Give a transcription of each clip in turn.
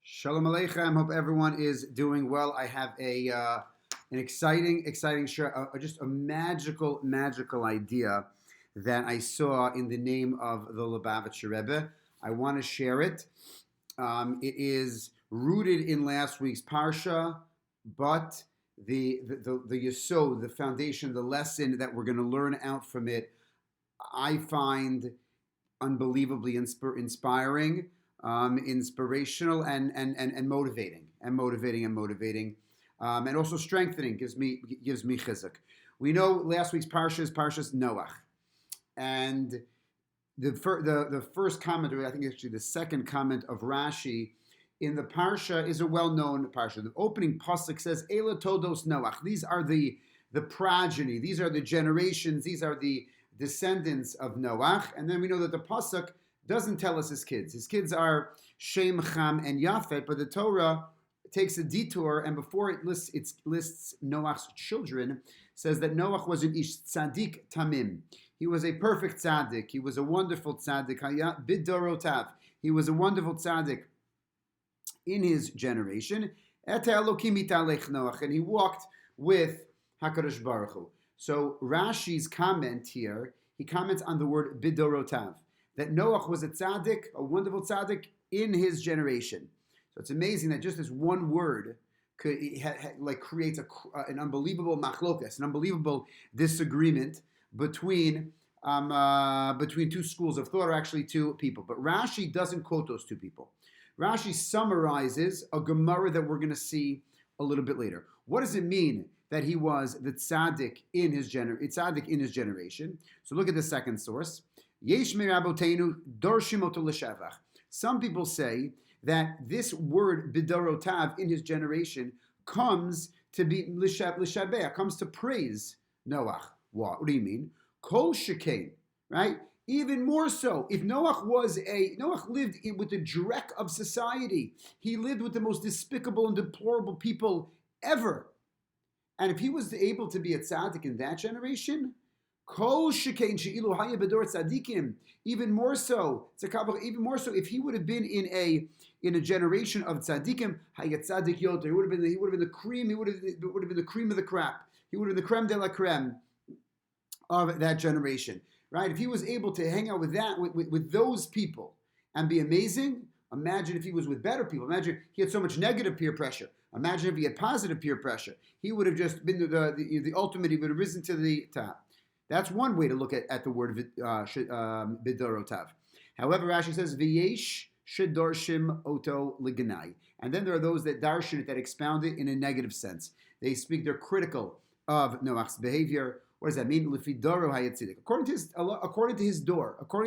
Shalom Aleichem. Hope everyone is doing well. I have an exciting share, just a magical idea that I saw in the name of the Lubavitcher Rebbe. I want to share it. It is rooted in last week's parsha, but the yesod, the foundation, the lesson that we're going to learn out from it, I find unbelievably inspiring, inspirational, and motivating, and also strengthening. Gives me chizuk. We know last week's parsha is Parshas Noach, and the first comment, or I think actually the second comment of Rashi in the parsha is a well-known parsha. The opening pasuk says, "Ela todos Noach." These are the progeny. These are the generations. These are the descendants of Noach. And then we know that the pasuk doesn't tell us his kids. His kids are Shem, Cham, and Yafet, but the Torah takes a detour, and before it lists Noach's children, says that Noach was an ish tzaddik tamim. He was a perfect tzaddik. He was a wonderful tzaddik. Hayat bidorotav. He was a wonderful tzaddik in his generation. Et Elokim italech Noach, and he walked with HaKadosh Baruch Hu. So Rashi's comment here, he comments on the word bidorotav, that Noach was a tzaddik, a wonderful tzaddik in his generation. So it's amazing that just this one word creates an unbelievable machlokas, an unbelievable disagreement between two schools of thought, or actually two people. But Rashi doesn't quote those two people. Rashi summarizes a Gemara that we're going to see a little bit later. What does it mean that he was the tzaddik in his generation? So look at the second source. Some people say that this word bidorotav in his generation comes to be lishabeh, comes to praise Noach. What do you mean? Kol shekain, right? Even more so, if Noach lived with the dreck of society. He lived with the most despicable and deplorable people ever. And if he was able to be a tzaddik in that generation, kol shekain she'ilu haya bedor tzaddikim, even more so, if he would have been in a generation of tzaddikim, haya tzaddik yoter, he would have been the cream, he would have been the cream of the crop. He would have been the creme de la creme of that generation. Right? If he was able to hang out with those people and be amazing, imagine if he was with better people. Imagine he had so much negative peer pressure. Imagine if he had positive peer pressure. He would have just been the ultimate. He would have risen to the top. That's one way to look at the word bidorotav. However, Rashi says v'yesh shedorshim oto liganai, and then there are those that darshan it, that expound it in a negative sense. They're critical of Noach's behavior. What does that mean? According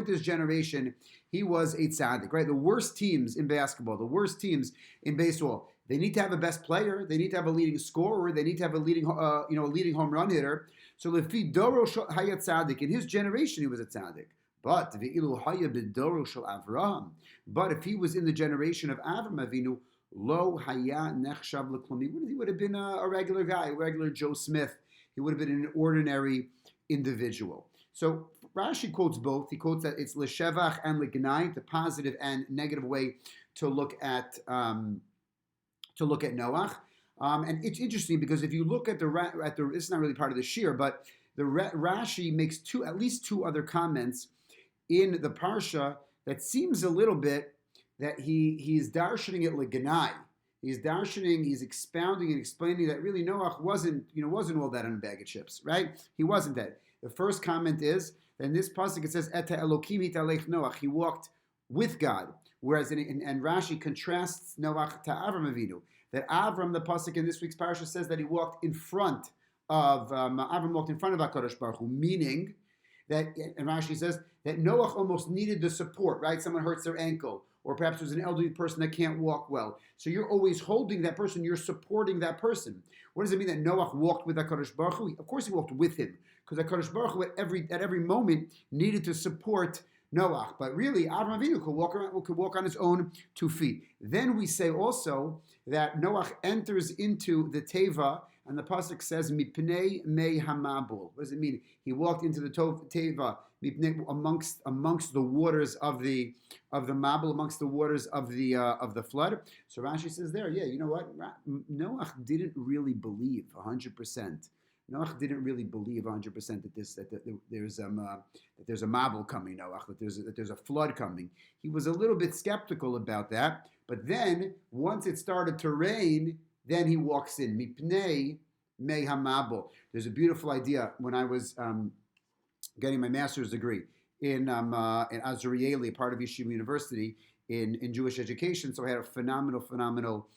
to his generation, he was a tzaddik, right? The worst teams in basketball, the worst teams in baseball, they need to have a best player. They need to have a leading scorer. They need to have a leading home run hitter. So lefi doro hayat tzaddik, in his generation, he was a tzaddik. But if he was in the generation of Avram Avinu, lo haya nechshav l'klumi, he would have been a regular guy, a regular Joe Smith. He would have been an ordinary individual. So Rashi quotes both. He quotes that it's l'shevach and l'gnai, the positive and negative way to look at Noach. And it's interesting because if you look at the it's not really part of the Shiur, but the Rashi makes at least two other comments in the parsha that seems a little bit that he's darshaning it l'gnai. He's darshaning, he's expounding and explaining that really Noach wasn't all that on a bag of chips, right? He wasn't that. The first comment is that in this pasuk it says, Eta Elokim italech Noach. He walked with God. Whereas, and Rashi contrasts Noach to Avram Avinu. That Avram, the pasuk in this week's parasha, says that he walked in front of, Avram walked in front of HaKadosh Baruch Hu, meaning that, and Rashi says, that Noach almost needed the support, right? Someone hurts their ankle, or perhaps there's an elderly person that can't walk well. So you're always holding that person, you're supporting that person. What does it mean that Noach walked with HaKadosh Baruch Hu? Of course he walked with him, because HaKadosh Baruch Hu at every moment needed to support Noach. But really, Avram Avinu could walk on his own 2 feet. Then we say also that Noach enters into the Teva, and the pasuk says, "Mipnei mei hamabul." What does it mean? He walked into the Teva amongst the waters of the Mabul, amongst the waters of the flood. So Rashi says there, yeah, you know what? Noach didn't really believe 100%. Noach didn't really believe 100% that there's a Mabul coming. Noach, that there's a flood coming. He was a little bit skeptical about that, but then once it started to rain, then he walks in. Mipnei mei hamabul. There's a beautiful idea. When I was getting my master's degree in Azrieli, part of Yeshiva University in Jewish education, so I had a phenomenal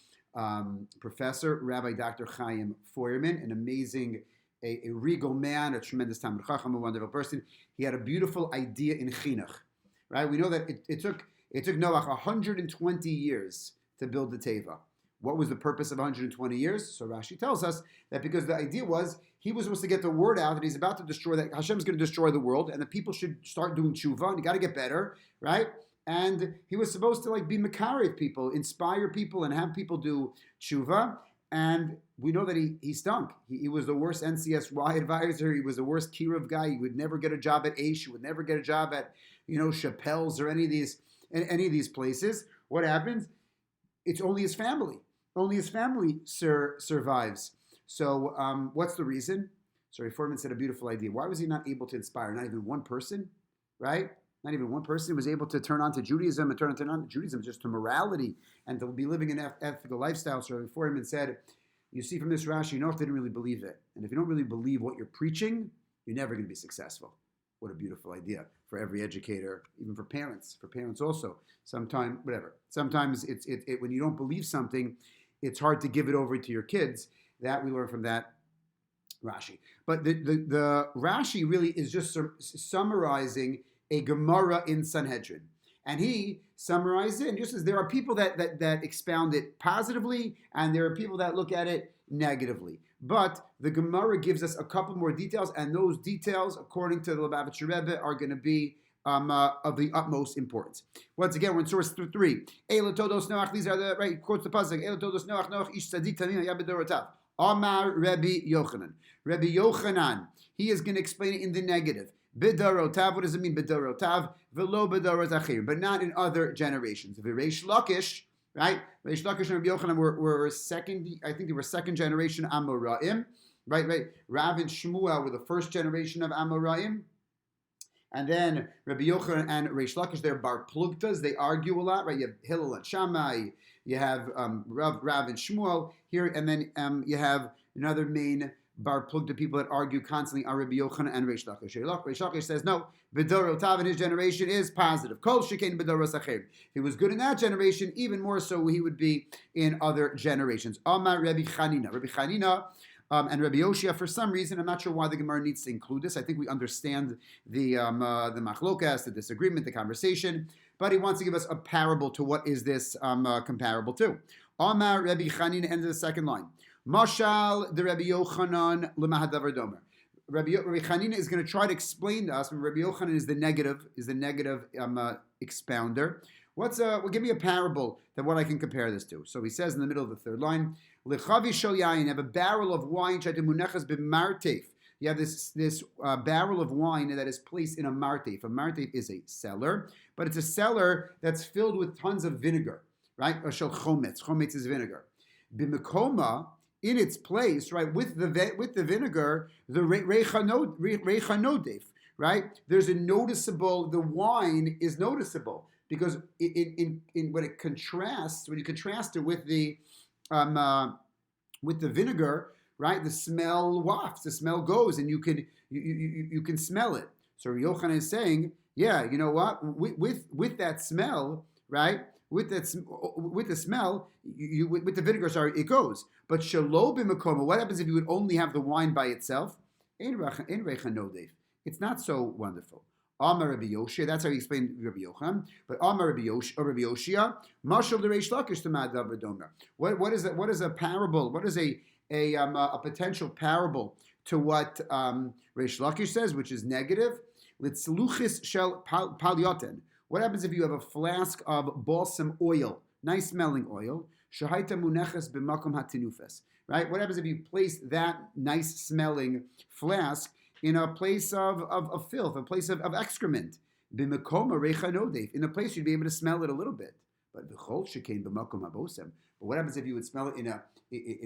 professor, Rabbi Dr. Chaim Feuerman, an amazing, a regal man, a tremendous Talmid Chacham, a wonderful person. He had a beautiful idea in chinuch, right? We know that it took Noach 120 years to build the Teva. What was the purpose of 120 years? So Rashi tells us that because the idea was he was supposed to get the word out that he's about to destroy, that Hashem's going to destroy the world, and the people should start doing tshuva, and you got to get better, right? And he was supposed to be makarev people, inspire people, and have people do tshuva. And we know that he stunk. He was the worst NCSY advisor. He was the worst Kiruv guy. He would never get a job at Aish. He would never get a job at Chappelle's or any of these places. What happens? It's only his family. Only his family survives. So what's the reason? So Foreman said a beautiful idea. Why was he not able to inspire? Not even one person, right? Not even one person was able to turn on to Judaism and turn on to Judaism just to morality and to be living an ethical lifestyle. So Foreman said, you see from this Rashi, Noach didn't really believe it. And if you don't really believe what you're preaching, you're never going to be successful. What a beautiful idea for every educator, even for parents also. Sometimes it's when you don't believe something, it's hard to give it over to your kids. That we learn from that Rashi. But the Rashi really is just summarizing a Gemara in Sanhedrin. And he summarized it and just says there are people that expound it positively and there are people that look at it negatively. But the Gemara gives us a couple more details, and those details, according to the Lubavitcher Rebbe, are going to be of the utmost importance. Once again, we're in source 3. Eila todos Noach, these are the, right, quotes the pasuk. Eila todos Noach ish tzadik tamim yabedorotav. Amar Rabbi Yochanan. Rabbi Yochanan, he is going to explain it in the negative. B'darotav, what does it mean? B'darotav, v'lo b'darot achir, but not in other generations. V'reish Lakish, right? Reish Lakish and Rabbi Yochanan were second, I think they were second generation Amoraim, right? Rav and Shmuel were the first generation of Amoraim. And then Rabbi Yochanan and Reish Lakish, they're bar plugtas, they argue a lot, right? You have Hillel and Shammai, you have Rav and Shmuel here, and then you have another main bar plugta people that argue constantly are Rabbi Yochanan and Reish Lakish. Reish Lakish says, no, B'doro Tav in his generation is positive. Kol shekain b'doro sacher. He was good in that generation, even more so he would be in other generations. Amar Rabbi Chanina. Rabbi Chanina and Rabbi Yoshia, for some reason, I'm not sure why the Gemara needs to include this. I think we understand the machlokas, the disagreement, the conversation, but he wants to give us a parable to what is this comparable to. Amar Rabbi Chanina, end of the second line. Mashal the Rabbi Yochanan l'mahadavar domer. Rabbi Chanina is going to try to explain to us. Rabbi Yochanan is the negative expounder. Give me a parable that what I can compare this to. So he says in the middle of the third line, L'chavi shel yayin, have a barrel of wine, shetemunechas b'martef. You have this barrel of wine that is placed in a martef. A martef is a cellar, but it's a cellar that's filled with tons of vinegar, right? Or shel chometz. Chometz is vinegar. B'mekoma, in its place, right, with the vinegar, the reichanodef, right? There's a noticeable. The wine is noticeable because when you contrast it with the vinegar, right? The smell wafts, the smell goes, and you can smell it. So Yochanan is saying, yeah, you know what? With that smell, right? With the smell, with the vinegar, it goes. But shelo b'makoma, what happens if you would only have the wine by itself? It's not so wonderful. Amar Rabbi Yoshia, that's how he explained Rabbi Yochanan. But Amar Rabbi Yoshia, mashal the Reish Lakish to Madav V'Domer. What is a parable? What is a potential parable to what Reish Lakish says, which is negative? Litzluchis shel palioten. What happens if you have a flask of balsam oil, nice smelling oil? Shahaita muneches b'makom hatinufes. Right? What happens if you place that nice smelling flask in a place of filth, a place of excrement? B'makoma reicha nodef. In a place you'd be able to smell it a little bit. But v'chol shekain b'makom habosem. But what happens if you would smell it in a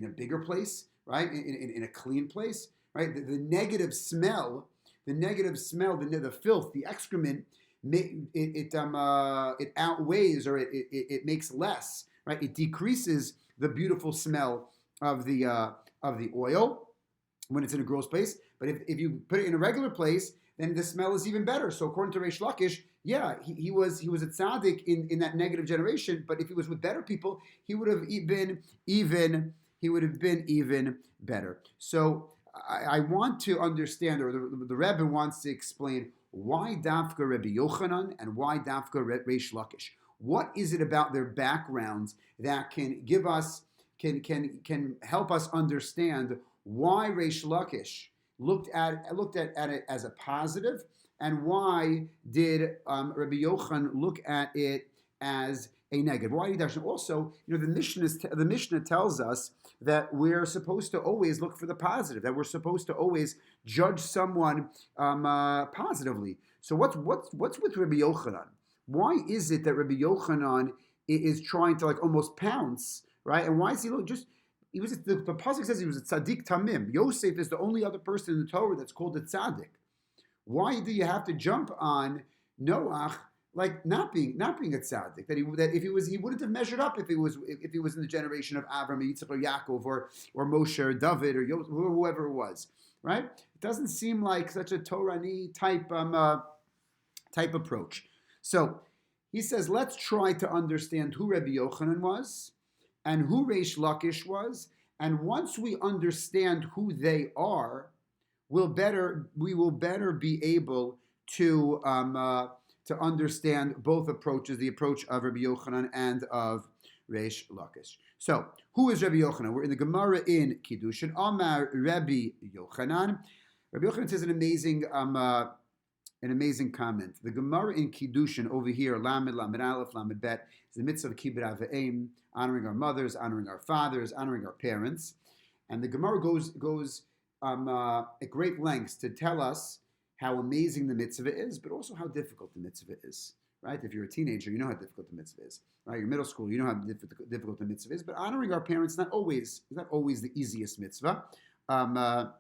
bigger place, right? In a clean place, right? The negative smell, the filth, the excrement, it outweighs, or it makes less, right? It decreases the beautiful smell of the oil when it's in a gross place. But if you put it in a regular place, then the smell is even better. So according to Reish Lakish, yeah, he was a tzaddik in that negative generation. But if he was with better people, he would have been even better. So I want to understand, or the Rebbe wants to explain, why Dafka Rebbe Yochanan and why Dafka Reish Lakish. What is it about their backgrounds that can give us, can help us understand why Reish Lakish looked at it as a positive, and why did Rabbi Yochanan look at it as a negative? Why did he also? The Mishnah tells us that we're supposed to always look for the positive. That we're supposed to always judge someone positively. So what's with Rabbi Yochanan? Why is it that Rabbi Yochanan is trying to almost pounce, right? And why is he the pasuk says he was a tzaddik tamim. Yosef is the only other person in the Torah that's called a tzaddik. Why do you have to jump on Noach not being a tzaddik? That if he was, he wouldn't have measured up if he was in the generation of Avram, Yitzchak, or Yaakov, or Moshe, or David, or Yosef, whoever it was, right? It doesn't seem like such a Torani type approach. So he says, let's try to understand who Rabbi Yochanan was and who Reish Lakish was, and once we understand who they are, we will better be able to understand both approaches, the approach of Rabbi Yochanan and of Reish Lakish. So, who is Rabbi Yochanan? We're in the Gemara in Kiddushin. Amar Rabbi Yochanan. Rabbi Yochanan says an amazing comment. The Gemara in Kiddushin over here, Lamed Aleph, Lamed Bet, is the mitzvah of Kibbud Av V'Eim, honoring our mothers, honoring our fathers, honoring our parents. And the Gemara goes at great lengths to tell us how amazing the mitzvah is, but also how difficult the mitzvah is. Right? If you're a teenager, you know how difficult the mitzvah is. Right? You're middle school, you know how difficult the mitzvah is. But honoring our parents is not always the easiest mitzvah. It's not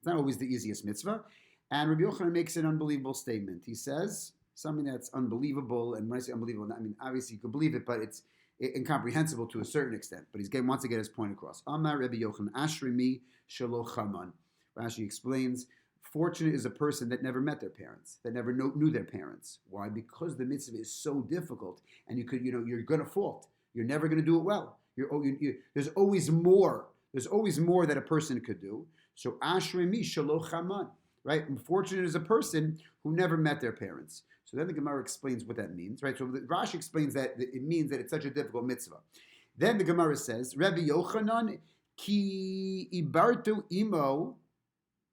always the easiest mitzvah. And Rabbi Yochanan makes an unbelievable statement. He says something that's unbelievable, and when I say unbelievable, I mean obviously you could believe it, but it's incomprehensible to a certain extent. But he wants to get his point across. Amar Rabbi Yochanan, Ashri mi shelo chaman. Rashi explains, fortunate is a person that never met their parents, that never knew their parents. Why? Because the mitzvah is so difficult, and you're going to fault. You're never going to do it well. There's always more. There's always more that a person could do. So Ashri mi shelo chaman. Right? Unfortunate is a person who never met their parents. So then the Gemara explains what that means, right? So Rashi explains that it means that it's such a difficult mitzvah. Then the Gemara says, Rabbi Yochanan ki ibartu imo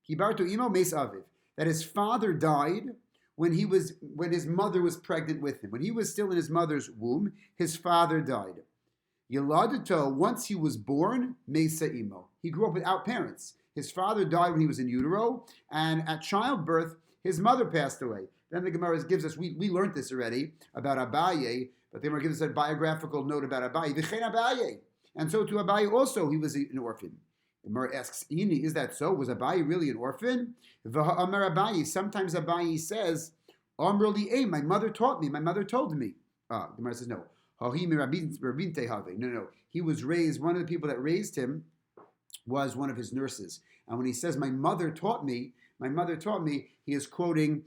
meis aviv, that his father died when his mother was pregnant with him. When he was still in his mother's womb, his father died. Yeladuto, once he was born, meisa imo. He grew up without parents. His father died when he was in utero, and at childbirth, his mother passed away. Then the Gemara gives us, we learned this already about Abaye, but the Gemara gives us a biographical note about Abaye. V'chein Abaye. And so to Abaye also, he was an orphan. The Gemara asks, Ini, is that so? Was Abaye really an orphan? V'ha'amar Abaye. Sometimes Abaye says, Amr li, my mother taught me, my mother told me. The Gemara says, no. No. He was raised, one of the people that raised him was one of his nurses. And when he says, my mother taught me, he is quoting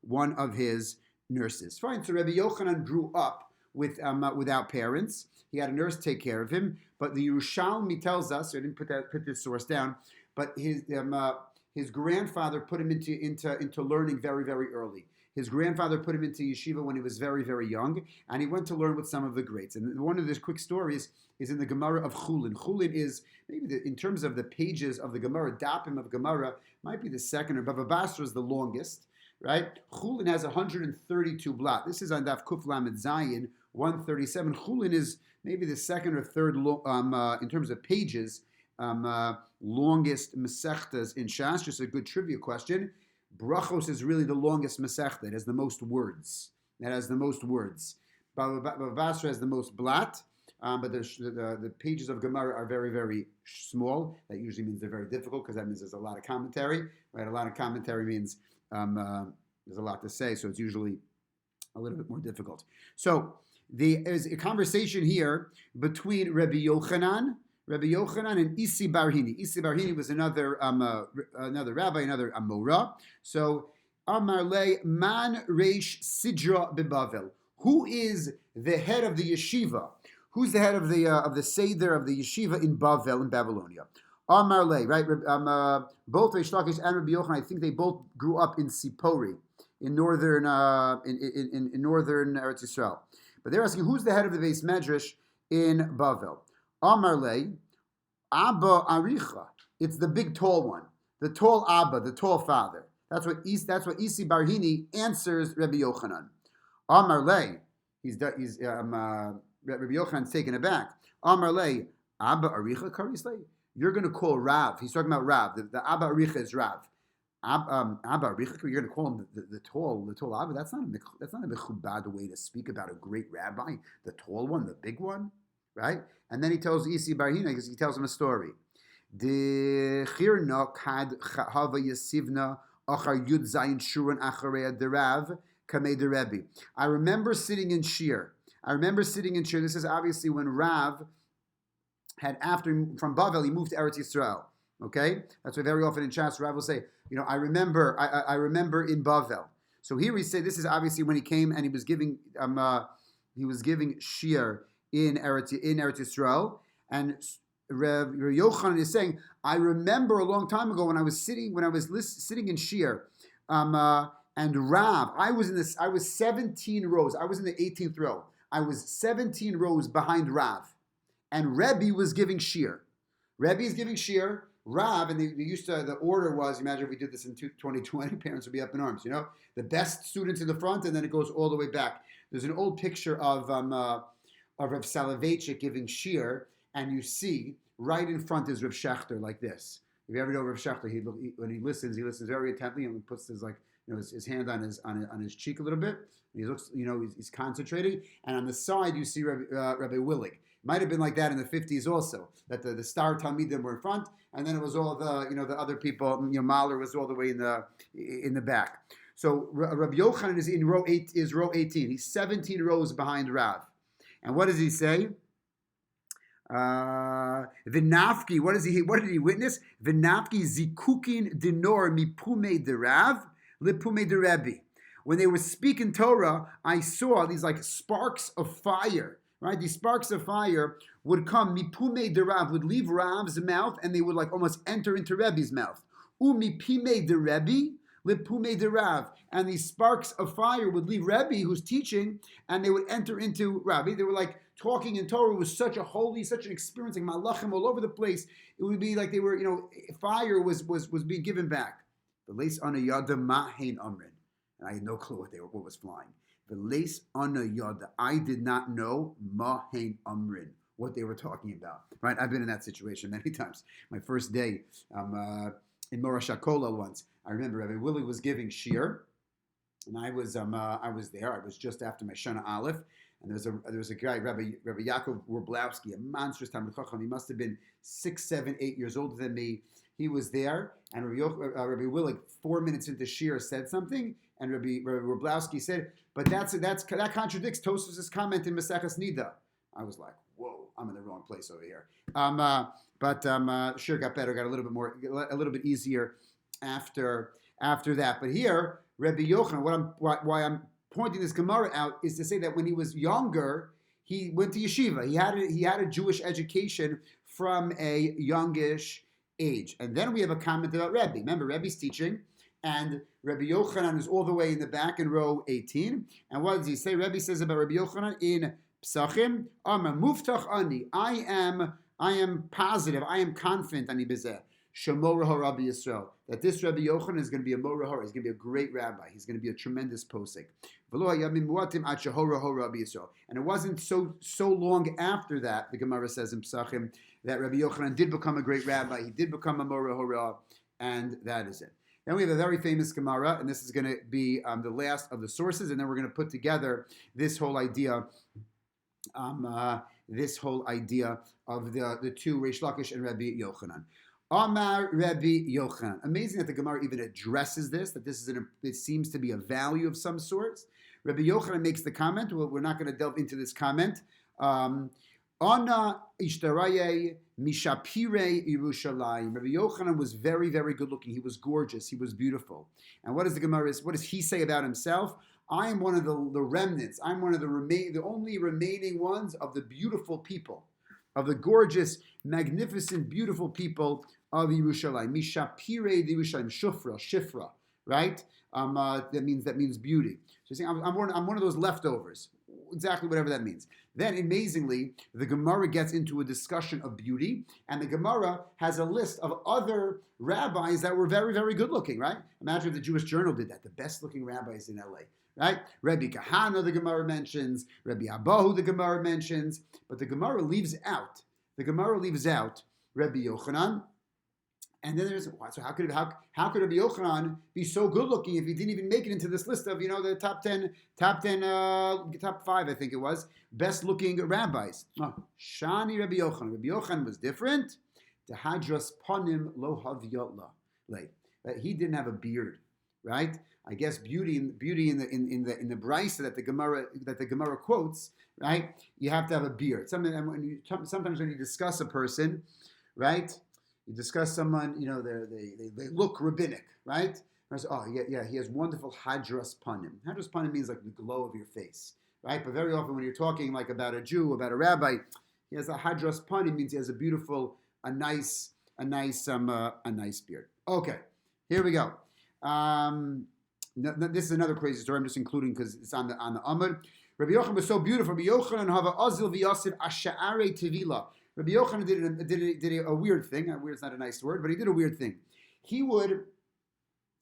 one of his nurses. Fine. So Rabbi Yochanan grew up without parents. He had a nurse take care of him. But the Yerushalmi tells us, I didn't put this source down, but his grandfather put him into learning very, very early. His grandfather put him into yeshiva when he was very, very young, and he went to learn with some of the greats. And one of these quick stories is in the Gemara of Chulin. Chulin is maybe, in terms of the pages of the Gemara, Dapim of Gemara, might be the second, or Bava Basra is the longest, right? Chulin has 132 blot. This is on Daf Kuf Lamed Zayin, 137. Chulin is maybe the second or third, in terms of pages, longest Masechtas in Shas. Just a good trivia question. Brachos is really the longest Masechta. It has the most words. Bava Basra has the most blat, but the pages of Gemara are very, very small. That usually means they're very difficult, because that means there's a lot of commentary. Right? A lot of commentary means there's a lot to say, so it's usually a little bit more difficult. So there's a conversation here between Rabbi Yochanan and Isi Barhini. Isi Barhini was another rabbi, another Amora. So Amar Le Man Reish Sidra Bebavel. Who is the head of the yeshiva? Who's the head of the seder of the yeshiva in Bavel, in Babylonia? Amar Le, right? Both Reish Lakish and Rabbi Yochanan, I think they both grew up in Sipori, in northern in northern Eretz Yisrael. But they're asking, who's the head of the Beis Medrash in Bavel? Amar Le, Abba Aricha. It's the big tall one, the tall Abba, the tall father. That's what Isi Barhini answers Rabbi Yochanan. Amar Le, Rabbi Yochanan's taken aback. Amar Le, Abba Aricha Karis Le. You're going to call Rav. He's talking about Rav. The Abba Aricha is Rav. Abba Aricha, you're going to call him the tall Abba. That's not a mechubad way to speak about a great rabbi. The tall one, the big one, right? And then he tells Isi Barhina, because he tells him a story. The Chirna kad hava yasivna achar yud zayin shuran acharei derav kamei derebi. I remember sitting in Shiur. This is obviously when Rav had, from Bavel, he moved to Eretz Yisrael. Okay, that's why very often in Shas Rav will say, I remember in Bavel. So here we say this is obviously when he came and he was giving Shiur in Eretz Yisrael, and Rav Yochanan is saying, I remember a long time ago when I was sitting in Shiur, and Rav, I was 17 rows. I was in the 18th row. I was 17 rows behind Rav, and Rebbe was giving Shiur. Rebbe is giving Shiur. Rav, and the order was, imagine if we did this in 2020, parents would be up in arms, the best students in the front, and then it goes all the way back. There's an old picture of Rav Soloveitchik giving Shiur, and you see right in front is Rav Shechter like this. If you ever know Rav Shechter, when he listens very intently, and he puts his hand on his cheek a little bit. He looks, he's concentrating, and on the side you see Rabbi Willig. Might have been like that in the 50s also, that the star Talmidim were in front, and then it was all the other people. Mahler was all the way in the back. So Rabbi Yochanan is in row 18. He's 17 rows behind Rav, and what does he say? V'nafki. What did he witness? V'nafki zikukin dinor mipume de Rav lipume de Rebbe. When they were speaking Torah, I saw these like sparks of fire. Right, these sparks of fire would come, mipume de Rav, would leave Rav's mouth, and they would like almost enter into Rebbe's mouth. Umipime de Rebbe, lipume de Rav, and these sparks of fire would leave Rebbe, who's teaching, and they would enter into Rabbi. They were like talking in Torah. It was such an experience, like malachim all over the place. It would be like they were, fire was being given back. The lace on a yada mahain amrin, and I had no clue what was flying. The lace on a yada. I did not know mahain amrin, what they were talking about. Right? I've been in that situation many times. My first day in Morash HaKollel once, I remember Rabbi Willie was giving Shiur, and I was there. I was just after my Shana Aleph, and there was a guy, Rabbi Yaakov Warblowski, a monstrous Talmid Chacham. He must have been 6, 7, 8 years older than me. He was there, and Rabbi Willie, 4 minutes into Shiur, said something, and Rabbi Warblowski said, "But that contradicts Tosfos' comment in Maseches Nida." I was like, "Whoa, I'm in the wrong place over here." But Shiur got better, got a little bit easier after that. But here, Rabbi Yochanan, why I'm pointing this Gemara out is to say that when he was younger, he went to yeshiva. He had a Jewish education from a youngish age. And then we have a comment about Rebbe. Remember, Rebbe's teaching, and Rabbi Yochanan is all the way in the back in row 18. And what does he say? Rabbi says about Rabbi Yochanan in Psachim, Amar Muftach Ani, I am positive, I am confident, Ani Bezeh, Shemorah Rabbi Yisrael, that this Rabbi Yochanan is going to be a Morah, he's going to be a great rabbi, he's going to be a tremendous posek. And it wasn't so long after that, the Gemara says in Psachim, that Rabbi Yochanan did become a great rabbi, he did become a Morah, and that is it. Then we have a very famous Gemara, and this is going to be the last of the sources, and then we're going to put together this whole idea of the two Reish Lakish and Rabbi Yochanan. Amar Rabbi Yochanan. Amazing that the Gemara even addresses this, that this is it seems to be a value of some sorts. Rabbi Yochanan makes the comment. Well, we're not going to delve into this comment. Ana ishtaraye mishapire Yerushalayim. Rabbi Yochanan was very, very good looking. He was gorgeous. He was beautiful. And what does he say about himself? I am one of the remnants. I'm one of the only remaining ones of the beautiful people, of the gorgeous, magnificent, beautiful people of Yerushalayim. Mishapire Yerushalayim, Shifra, right? That means beauty. So he's saying, I'm one of those leftovers. Exactly whatever that means. Then, amazingly, the Gemara gets into a discussion of beauty, and the Gemara has a list of other rabbis that were very, very good looking, right? Imagine if the Jewish Journal did that, the best looking rabbis in LA, right? Rabbi Kahana, the Gemara mentions, Rabbi Abahu, the Gemara mentions, but the Gemara leaves out Rabbi Yochanan. And then there's, so how could Rabbi Yochanan be so good looking if he didn't even make it into this list of, the top 5, I think it was, best looking rabbis? Shani Rabbi Yochanan. Rabbi Yochanan was different. The Hadras Panim Lo Havyotla. He didn't have a beard, right? I guess beauty in the brisa that the Gemara quotes, right? You have to have a beard. Sometimes when you discuss a person, right? You discuss someone, they look rabbinic, right? He has wonderful hadras panim. Hadras panim means like the glow of your face, right? But very often when you're talking like about a Jew, about a rabbi, he has a hadras panim, means he has a nice beard. Okay, here we go. This is another crazy story. I'm just including because it's on the Amud. Rabbi Yochanan was so beautiful. Rabbi Yochanan hava azil v'yasif asha'arei tevila. Rabbi Yochanan did a weird thing. Weird's not a nice word, but he did a weird thing. He would,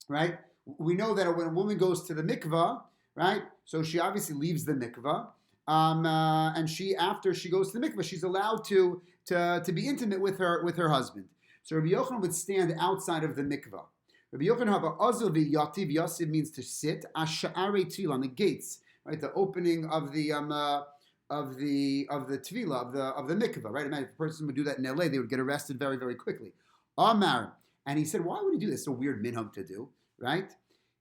right? We know that when a woman goes to the mikvah, right? So she obviously leaves the mikvah, and after she goes to the mikvah, she's allowed to be intimate with her husband. So Rabbi Yochanan would stand outside of the mikvah. Rabbi Yochanan have a azil v'yativ. Yativ means to sit. Asha'arei tefillah, on the gates, right? The opening of the tefillah, of the mikvah, right? Imagine if a person would do that in LA, they would get arrested very, very quickly. Amar, and he said, why would he do this? It's a weird minhag to do, right?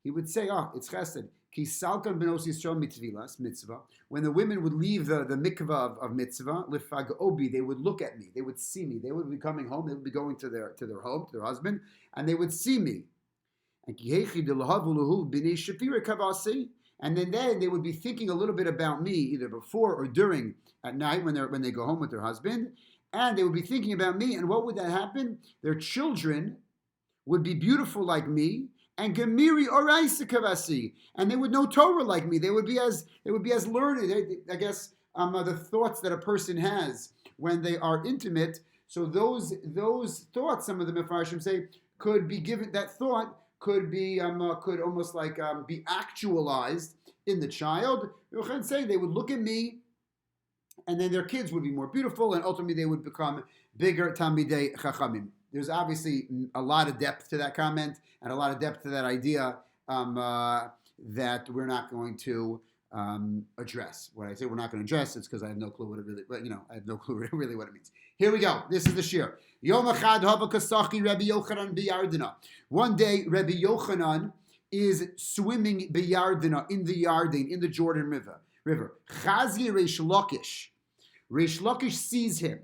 He would say, it's chesed. Ki salkan benos Yisrael mitvilas, mitzvah. When the women would leave the mikvah of mitzvah, lifag obi, they would look at me, they would see me, they would be coming home, they would be going to their home, to their husband, and they would see me. And then they would be thinking a little bit about me, either before or during at night when they go home with their husband, and they would be thinking about me. And what would that happen? Their children would be beautiful like me, and gemiri oraisa kavasi, and they would know Torah like me. They would be as learned. I guess the thoughts that a person has when they are intimate. So those thoughts, some of the Mefarshim say, could be given. That thought could be could almost like be actualized in the child. Yochanan say they would look at me, and then their kids would be more beautiful, and ultimately they would become bigger Talmidei Chachamim. There's obviously a lot of depth to that comment and a lot of depth to that idea that we're not going to address. When I say we're not going to address, it's because I have no clue what it really, I have no clue really what it means. Here we go. This is the Shiur. Yom Echad Hava Kasachi Rabbi Yochanan biyardina. One day, Rabbi Yochanan is swimming biyardina, in the Yarden, in the Jordan River. Chazi Reish Lakish. Reish Lakish sees him.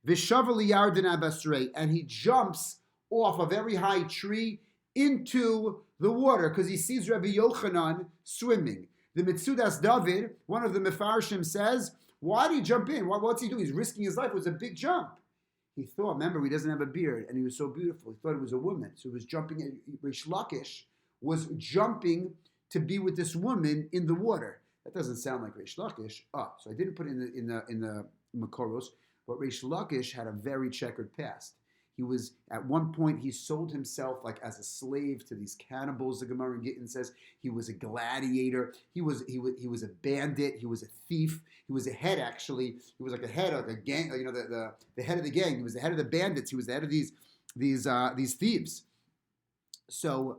Vishavali Yarden Abasrei, and he jumps off a very high tree into the water because he sees Rabbi Yochanan swimming. The Mitzudas David, one of the Mefarshim, says, why did he jump in? What's he doing? He's risking his life. It was a big jump. he thought, remember, he doesn't have a beard, and he was so beautiful. He thought it was a woman. So he was jumping, Rish Lakish was jumping to be with this woman in the water. That doesn't sound like Rish Lakish. So I didn't put it in the Makoros, but Rish Lakish had a very checkered past. He was, at one point, he sold himself like as a slave to these cannibals. The Gemara in Gittin says he was a gladiator. He was a bandit. He was a thief. He was a head, actually. He was like a head of a gang. The head of the gang. He was the head of the bandits. He was the head of these thieves. So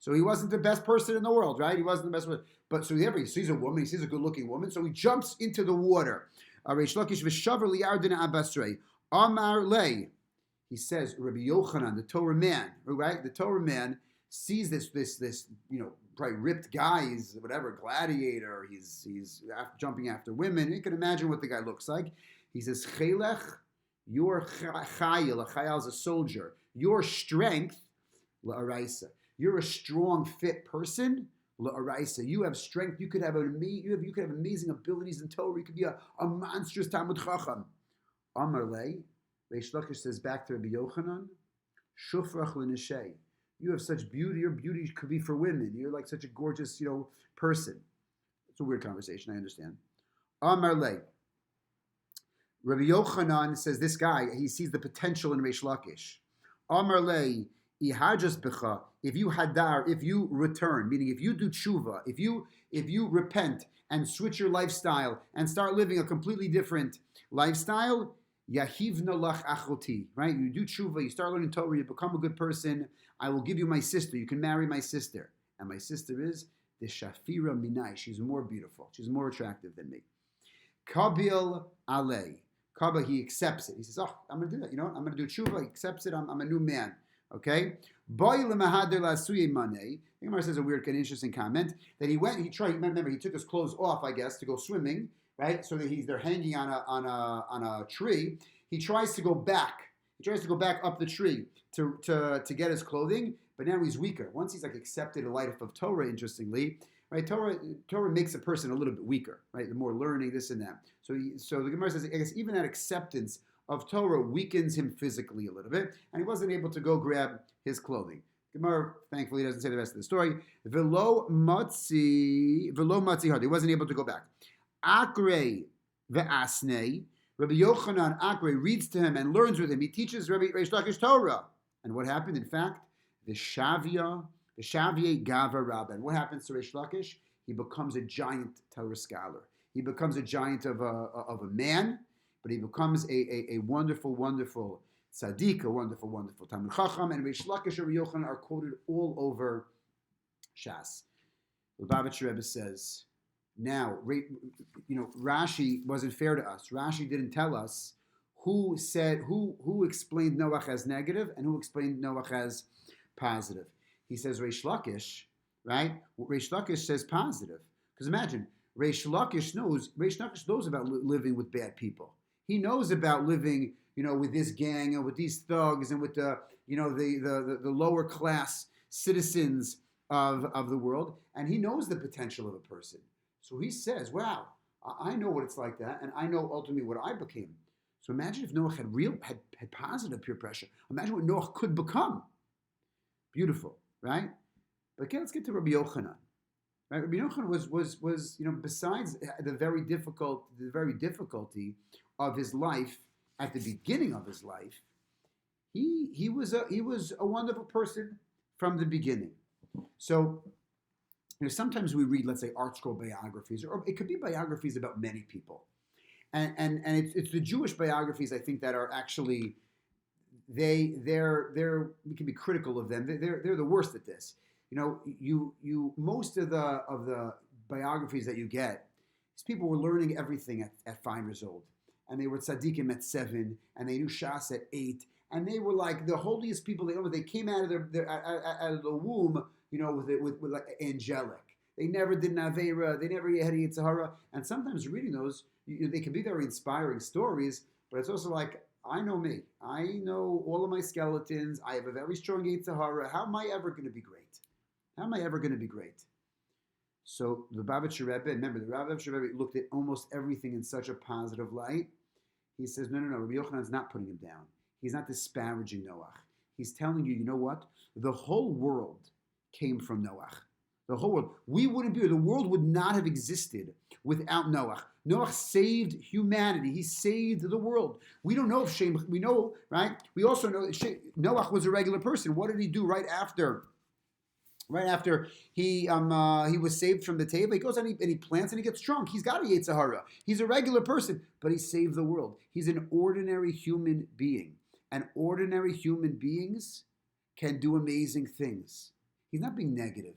he wasn't the best person in the world, right? He wasn't the best one. But so he sees a woman. He sees a good-looking woman. So he jumps into the water. Reish Lakish v'shaver liyardin abasrei amar lei. He says, Rabbi Yochanan, the Torah man, right? The Torah man sees this, probably ripped guy. He's whatever, gladiator. He's jumping after women. You can imagine what the guy looks like. He says, Chelech, your chayil. A chayil is a soldier. Your strength, la'araisa. You're a strong, fit person, la'araisa. You have strength. You could have amazing abilities in Torah. You could be a monstrous Talmud Chacham. Amar lei. Reish Lakish says back to Rabbi Yochanan, Shufrach l'neshei. You have such beauty. Your beauty could be for women. You're like such a gorgeous, person. It's a weird conversation. I understand. Amar le. Rabbi Yochanan says this guy, he sees the potential in Reish Lakish. Amar le, ihajas b'cha. If you hadar, if you return, meaning if you do tshuva, if you repent and switch your lifestyle and start living a completely different lifestyle. Yahivna lach achoti, right? You do tshuva, you start learning Torah, you become a good person. I will give you my sister. You can marry my sister. And my sister is the Shafira Minai. She's more beautiful. She's more attractive than me. Kabil alei. Kaba, he accepts it. He says, I'm going to do that. You know what? I'm going to do tshuva. He accepts it. I'm a new man. Okay? Boy lemahader lasuye manei. The Gemara says a weird, kind of interesting comment that he tried. Remember, he took his clothes off, I guess, to go swimming. Right, so that they're hanging on a tree. He tries to go back. He tries to go back up the tree to get his clothing, but now he's weaker. Once he's accepted a life of Torah, interestingly, right? Torah makes a person a little bit weaker, right? The more learning, this and that. So the Gemara says, I guess even that acceptance of Torah weakens him physically a little bit, and he wasn't able to go grab his clothing. Gemara, thankfully, doesn't say the rest of the story. Velo matzi hard. He wasn't able to go back. Akre ve'asnei. Rabbi Yochanan Akre reads to him and learns with him. He teaches Rabbi Reish Lakish Torah. And what happened? In fact, the Shavye Gava Rabban. What happens to Reish Lakish? He becomes a giant Torah scholar. He becomes a giant of a man, but he becomes a wonderful, wonderful tzaddik, a wonderful, wonderful Talmud Chacham. And Reish Lakish and Rabbi Yochanan are quoted all over Shas. The Lubavitcher Rebbe says, now, Rashi wasn't fair to us. Rashi didn't tell us who explained Noach as negative and who explained Noach as positive. He says Reish Lakish, right? Reish Lakish says positive. Because imagine, Reish Lakish knows about living with bad people. He knows about living, with this gang and with these thugs and with the lower class citizens of the world, and he knows the potential of a person. So he says, wow, I know what it's like that, and I know ultimately what I became. So imagine if Noach had positive peer pressure. Imagine what Noach could become. Beautiful, right? But again, let's get to Rabbi Yochanan. Right? Rabbi Yochanan was besides the very difficulty of his life at the beginning of his life, he was a wonderful person from the beginning. So sometimes we read, let's say, art scroll biographies, or it could be biographies about many people. And it's the Jewish biographies, I think, that are actually, we can be critical of them. They're the worst at this. Most of the biographies that you get, these people were learning everything at 5 years old. And they were tzaddikim at 7, and they knew Shas at 8, and they were like the holiest people they know. They came out of out of the womb, with like angelic. They never did an Aveira. They never had a Yitzhahara. And sometimes reading those, they can be very inspiring stories, but it's also like, I know me. I know all of my skeletons. I have a very strong Yitzhahara. How am I ever going to be great? How am I ever going to be great? So the Lubavitcher Rebbe, remember, the Lubavitcher Rebbe looked at almost everything in such a positive light. He says, no. Rabbi Yochanan's not putting him down. He's not disparaging Noach. He's telling you, you know what? The whole world came from Noach. The whole world. We wouldn't be here. The world would not have existed without Noach. Noach saved humanity. He saved the world. We don't know if Shem, we know, right? We also know that Noach was a regular person. What did he do right after? Right after he was saved from the table, he goes and he plants and he gets drunk. He's got a Yetzer Hara. He's a regular person, but he saved the world. He's an ordinary human being. And ordinary human beings can do amazing things. He's not being negative.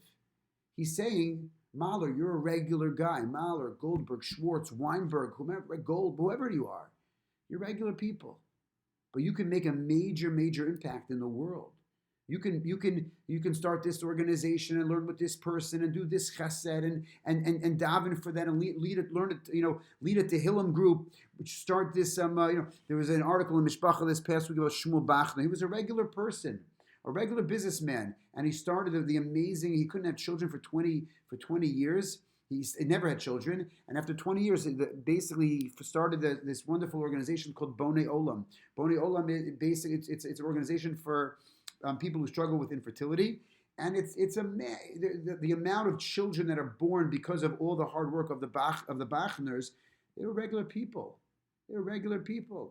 He's saying, Mahler, you're a regular guy. Mahler, Goldberg, Schwartz, Weinberg, whoever you are. You're regular people. But you can make a major, major impact in the world. You can start this organization and learn with this person and do this chesed and daven for that and lead it, learn it, lead a Tehillim group, which start this, there was an article in Mishpacha this past week about Shmuel Bachner. He was a regular person, a regular businessman, and he started the amazing, he couldn't have children for 20 years. He never had children, and after 20 years, basically he started this wonderful organization called Bonei Olam. Bonei Olam, basically, it's an organization for people who struggle with infertility, and the amount of children that are born because of all the hard work of the Bachners. They were regular people.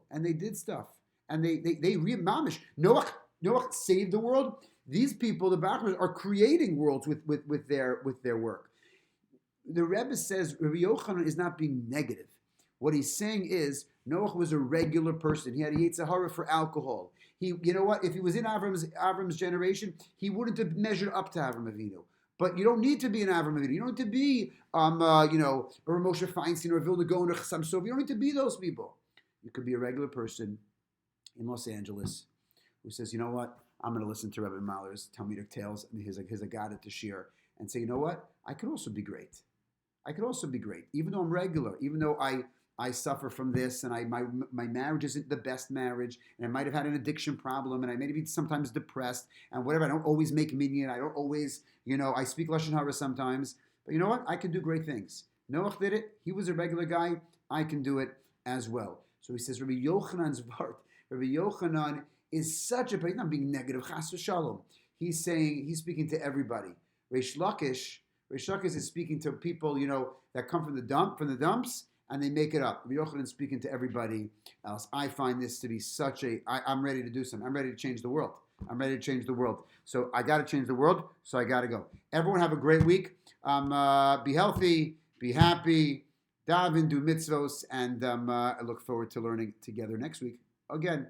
And they did stuff, and they mamish. Noach saved the world. These people, the Bachners, are creating worlds with their work. The Rebbe says Rabbi Yochanan is not being negative. What he's saying is Noach was a regular person. He had a Yetzer Hara for alcohol. You know what? If he was in Avram's generation, he wouldn't have measured up to Avram Avinu. But you don't need to be an Avram Avinu. You don't need to be, or Moshe Feinstein or Vilna Gaon or Chassam Sof. You don't need to be those people. You could be a regular person in Los Angeles who says, you know what? I'm going to listen to Rebbe Mahler's Talmudic tales and his Aggada to Shiur and say, you know what? I could also be great. Even though I'm regular, even though I suffer from this, and my marriage isn't the best marriage, and I might have had an addiction problem, and I may be sometimes depressed, and whatever. I don't always make minyan. I don't always, I speak Lashon Hara sometimes. But you know what? I can do great things. Noach did it. He was a regular guy. I can do it as well. So he says, Rabbi Yochanan's vart. Rabbi Yochanan is such a, he's not being negative, chas v'shalom. He's speaking to everybody. Reish Lakish is speaking to people, that come from the dumps, and they make it up. Rabbi Yochanan speaking to everybody else. I find this to be I'm ready to do something. I'm ready to change the world. So I got to change the world, so I got to go. Everyone have a great week. Be healthy, be happy, daven, do mitzvos, and I look forward to learning together next week. Again,